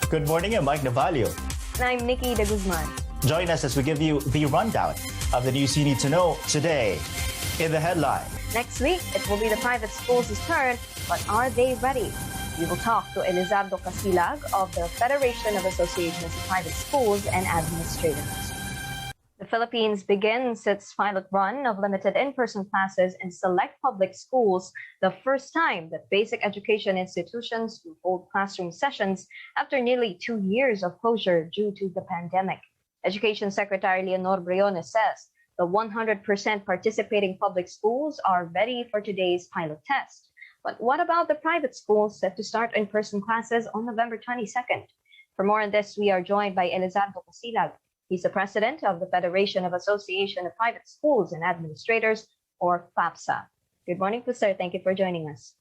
Good morning, I'm Mike Navalio. And I'm Nikki de Guzman. Join us as we give you the rundown of the news you need to know today. In the headline. Next week, it will be the private schools' turn, but are they ready? We will talk to Elizardo Casilag of the Federation of Associations of Private Schools and Administrators. The Philippines begins its pilot run of limited in-person classes in select public schools, the first time that basic education institutions will hold classroom sessions after nearly 2 years of closure due to the pandemic. Education Secretary Leonor Briones says the 100% participating public schools are ready for today's pilot test. But what about the private schools set to start in-person classes on November 22nd? For more on this, we are joined by Elizardo Casilag. He's the president of the Federation of Association of Private Schools and Administrators, or Fapsa. Good morning, sir. Thank you for joining us.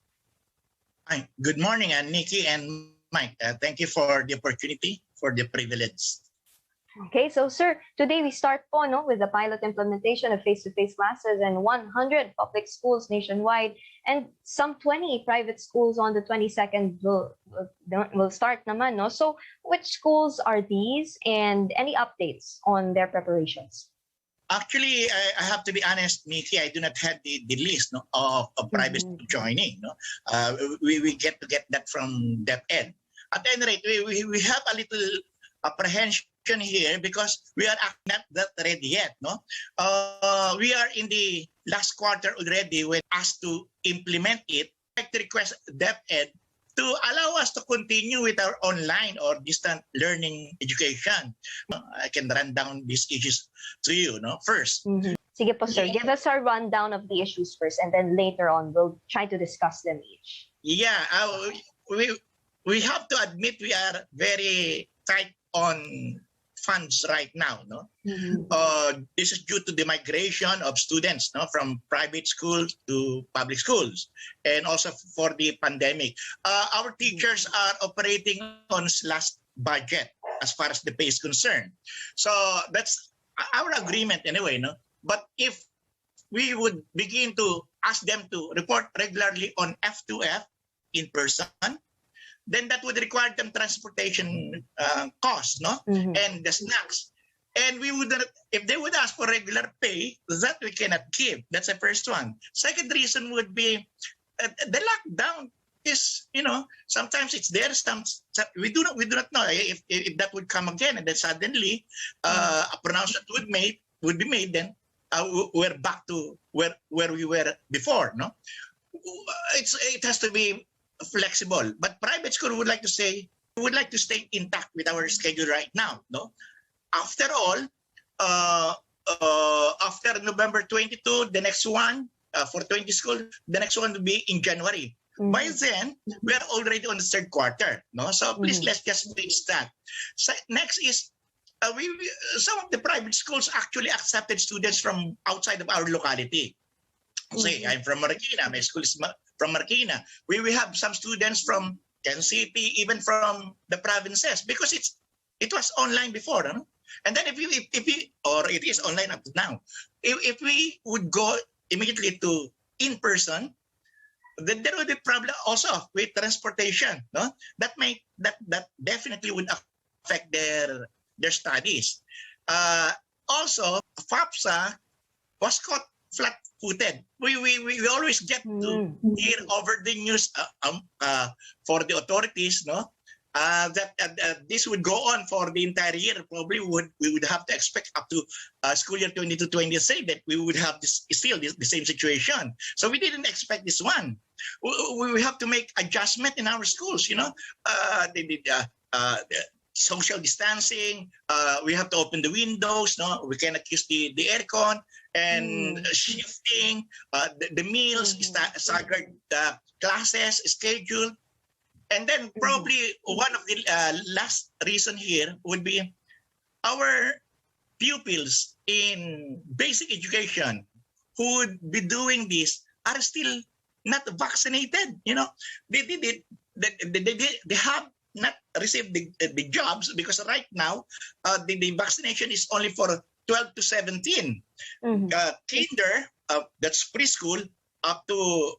Hi. Good morning, Nikki and Mike. Thank you for the opportunity, for the privilege. Okay, so sir, today we start with the pilot implementation of face-to-face classes in 100 public schools nationwide, and some 20 private schools on the 22nd will start naman, no? So which schools are these, and any updates on their preparations? Actually, I have to be honest, Nikki, I do not have the list of private school joining. We get that from DepEd. At any rate, we have a little apprehension here because we are not that ready yet. We are in the last quarter already when asked to implement it. I'd like to request DepEd to allow us to continue with our online or distant learning education. I can run down these issues to you first. Sige po, sir. Give us our rundown of the issues first, and then later on we'll try to discuss them each. Yeah, we have to admit we are very tight on funds right now. This is due to the migration of students from private schools to public schools, and also for the pandemic. Our teachers are operating on last budget as far as the pay is concerned. So that's our agreement anyway. But if we would begin to ask them to report regularly on F2F in person, then that would require them transportation costs, and the snacks. And we would, if they would ask for regular pay, that we cannot give. That's the first one. Second reason would be the lockdown is, sometimes it's there. We do not know if that would come again, and then suddenly a pronouncement would be made. Then we're back to where we were before. It has to be flexible, but private school would like to say we would like to stay intact with our schedule right now. After all, after November 22, the next one for 20 schools, the next one will be in January. By then, we are already on the third quarter. So please let's just fix that. So next is some of the private schools actually accepted students from outside of our locality. Say I'm from Marikina, my school is from Marikina. We have some students from Quezon City, even from the provinces, because it was online before. And then if we or it is online up to now, if we would go immediately to in person, then there would be problem also with transportation. That definitely would affect their studies. Also, Fapsa was caught flat-footed. We always get to hear over the news for the authorities, that this would go on for the entire year. Probably we would have to expect up to school year 22-23 that we would have the same situation. So we didn't expect this one. We have to make adjustment in our schools. The social distancing. We have to open the windows. We cannot use the aircon. And shifting, the meals, staggered classes, schedule. And then probably one of the last reason here would be our pupils in basic education who would be doing this are still not vaccinated. They have not received the jobs because right now the vaccination is only for 12 to 17. Kinder, that's preschool, up to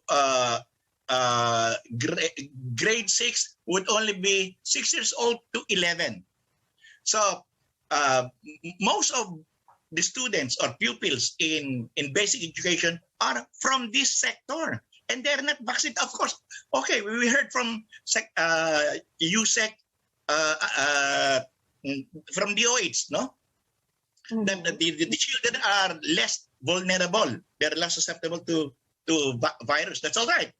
grade 6 would only be 6 years old to 11. So most of the students or pupils in basic education are from this sector, and they're not vaccinated. Of course, okay, we heard from USEC, from DOH, no? That the children are less vulnerable. They're less susceptible to virus. That's all right.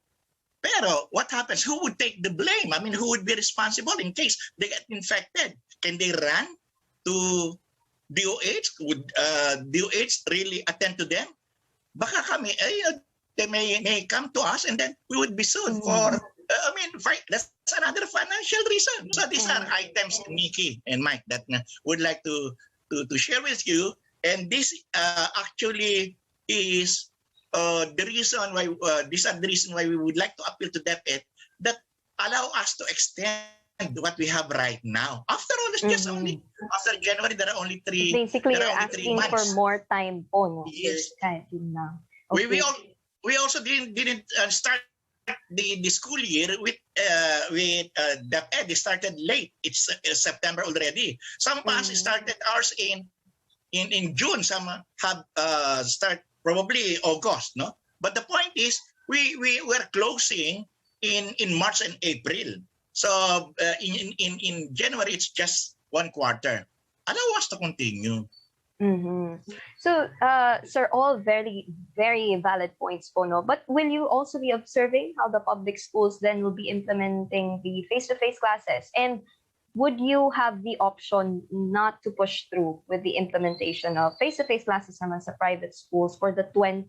Pero what happens? Who would take the blame? I mean, who would be responsible in case they get infected? Can they run to DOH? Would DOH really attend to them? Baka kami, they may come to us and then we would be sued for, that's another financial reason. So these are items, Nikki and Mike, that would like to share with you. And this actually is the reason why, these are the reason why we would like to appeal to DepEd that allow us to extend what we have right now. After all, it's just only, after January, there are only three Basically, there you're are only 3 asking months. for more time po, no? Yes. Kahit yun lang. Okay. We also didn't start the school year with DepEd. They started late. It's September already. Some class started ours in June. Some have start probably August, no? But the point is, we were closing in March and April. So in January, it's just 1 quarter. Allow us to continue. So, sir, all very, very valid points po, no? But will you also be observing how the public schools then will be implementing the face-to-face classes? And would you have the option not to push through with the implementation of face-to-face classes naman sa private schools for the 20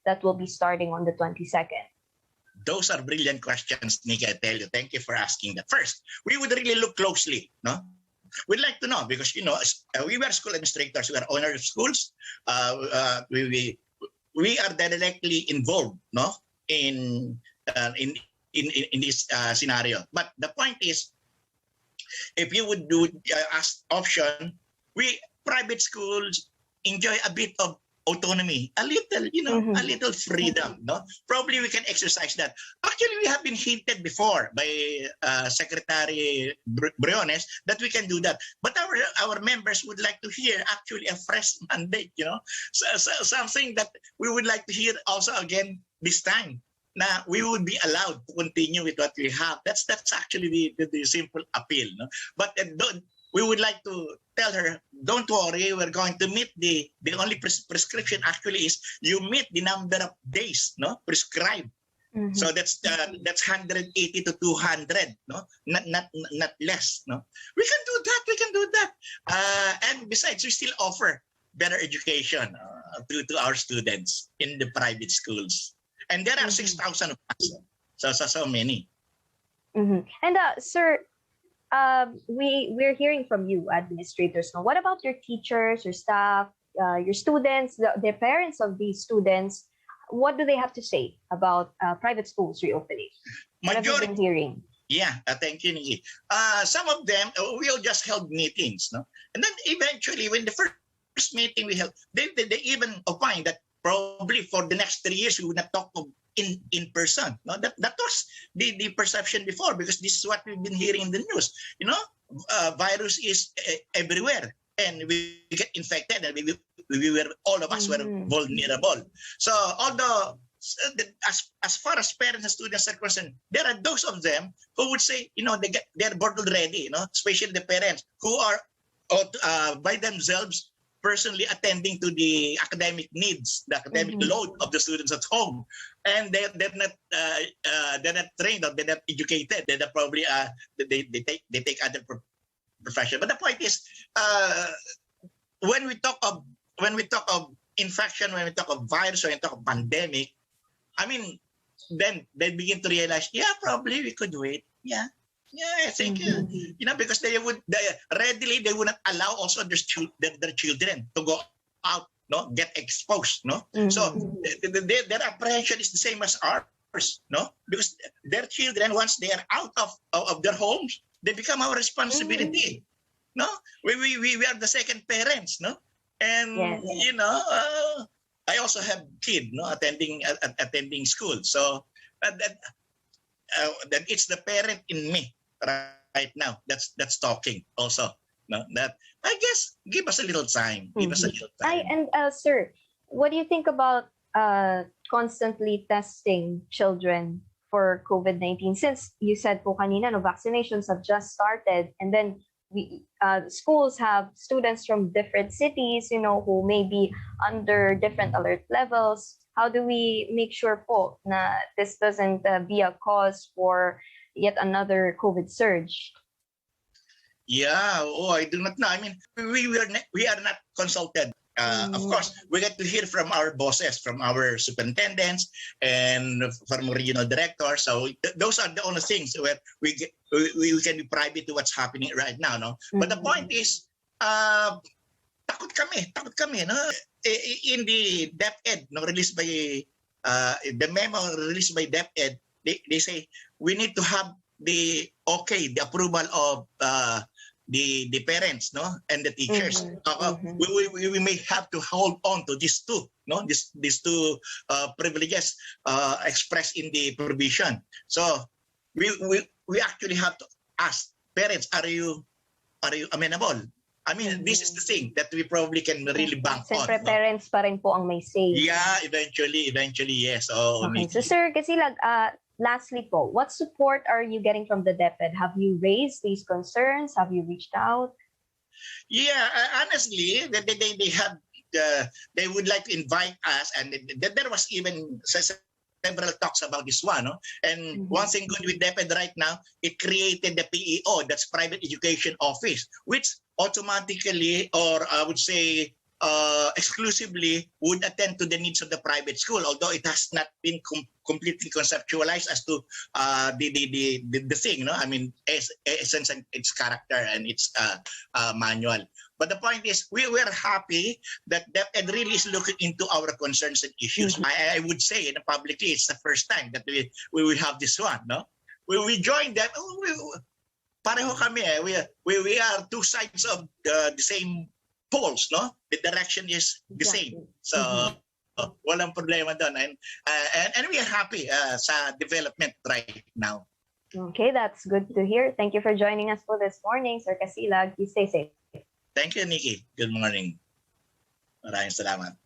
that will be starting on the 22nd? Those are brilliant questions, Nika, I tell you. Thank you for asking that. First, we would really look closely, no? We'd like to know because, we were school administrators, we are owner of schools. We are directly involved, no, in this scenario. But the point is, if you would do as option, private schools enjoy a bit of autonomy, a little, a little freedom, no? Probably we can exercise that. Actually, we have been hinted before by Secretary Briones that we can do that. But our members would like to hear actually a fresh mandate, so something that we would like to hear also again this time. Now we would be allowed to continue with what we have. That's actually the simple appeal, no? But we would like to tell her, don't worry, we're going to meet the only prescription actually is you meet the number of days, no, prescribed. So that's 180 to 200, no, not less, no. We can do that. And besides, we still offer better education to our students in the private schools. And there are 6,000 of us, so many. And sir, we're hearing from you, administrators. Now, what about your teachers, your staff, your students, the parents of these students? What do they have to say about private schools reopening? What have you been hearing? Yeah, thank you, Nikki. Some of them, we all just held meetings, no? And then eventually, when the first meeting we held, they even opined that probably for the next 3 years, we would not talk in person. No, that was the perception before, because this is what we've been hearing in the news. Virus is everywhere, and we get infected, and we were, all of us were vulnerable. So although as far as parents and students are concerned, there are those of them who would say, they're bored already, especially the parents who are by themselves personally attending to the academic needs, the academic load of the students at home, and they're not trained or they're not educated. They're probably they take other profession. But the point is, when we talk of infection, when we talk of virus, when we talk of pandemic, I mean, then they begin to realize, yeah, probably we could wait. Yeah, I think, because they would not allow also their children to go out, no, get exposed, no. So their apprehension is the same as ours, no, because their children, once they are out of their homes, they become our responsibility, no. We are the second parents, no, and I also have kid, no, attending school, so then it's the parent in me right now that's talking also. No, that I guess give us a little time. Give us a little time. And sir, what do you think about constantly testing children for COVID-19? Since you said po kanina, no, vaccinations have just started, and then schools have students from different cities, who may be under different alert levels. How do we make sure po na this doesn't be a cause for yet another COVID surge? Yeah, I do not know. I mean, we are not consulted. Of course, we get to hear from our bosses, from our superintendents, and from regional directors. So those are the only things where we can be private to what's happening right now. No, but the point is, takot kami. No, in the DepEd, no, released by the memo released by DepEd, they say we need to have the approval of the parents, no, and the teachers. We may have to hold on to these two, no, these two privileges expressed in the provision. So we actually have to ask parents, are you amenable? I mean, this is the thing that we probably can really bank on. Siyempre, parents pa rin po ang may say. Yeah, eventually, yes. Okay. So, Sir Kasilag, lastly po, what support are you getting from the DepEd? Have you raised these concerns? Have you reached out? Yeah, honestly, they would like to invite us, and there was even several talks about this one. No? And one thing good with DepEd right now, it created the PEO, that's Private Education Office, which automatically, or I would say exclusively, would attend to the needs of the private school, although it has not been completely conceptualized as to the thing, no? I mean, essence and its character and its manual. But the point is, we were happy that DepEd really is looking into our concerns and issues. I would say, publicly, it's the first time that we will have this one, no? We joined them. Pareho kami eh. We are two sides of the same poles, no? The direction is the same. So, walang problema doon. And we are happy sa development right now. Okay, that's good to hear. Thank you for joining us for this morning, Sir Kasilag. You stay safe. Thank you, Nikki. Good morning. Maraming salamat.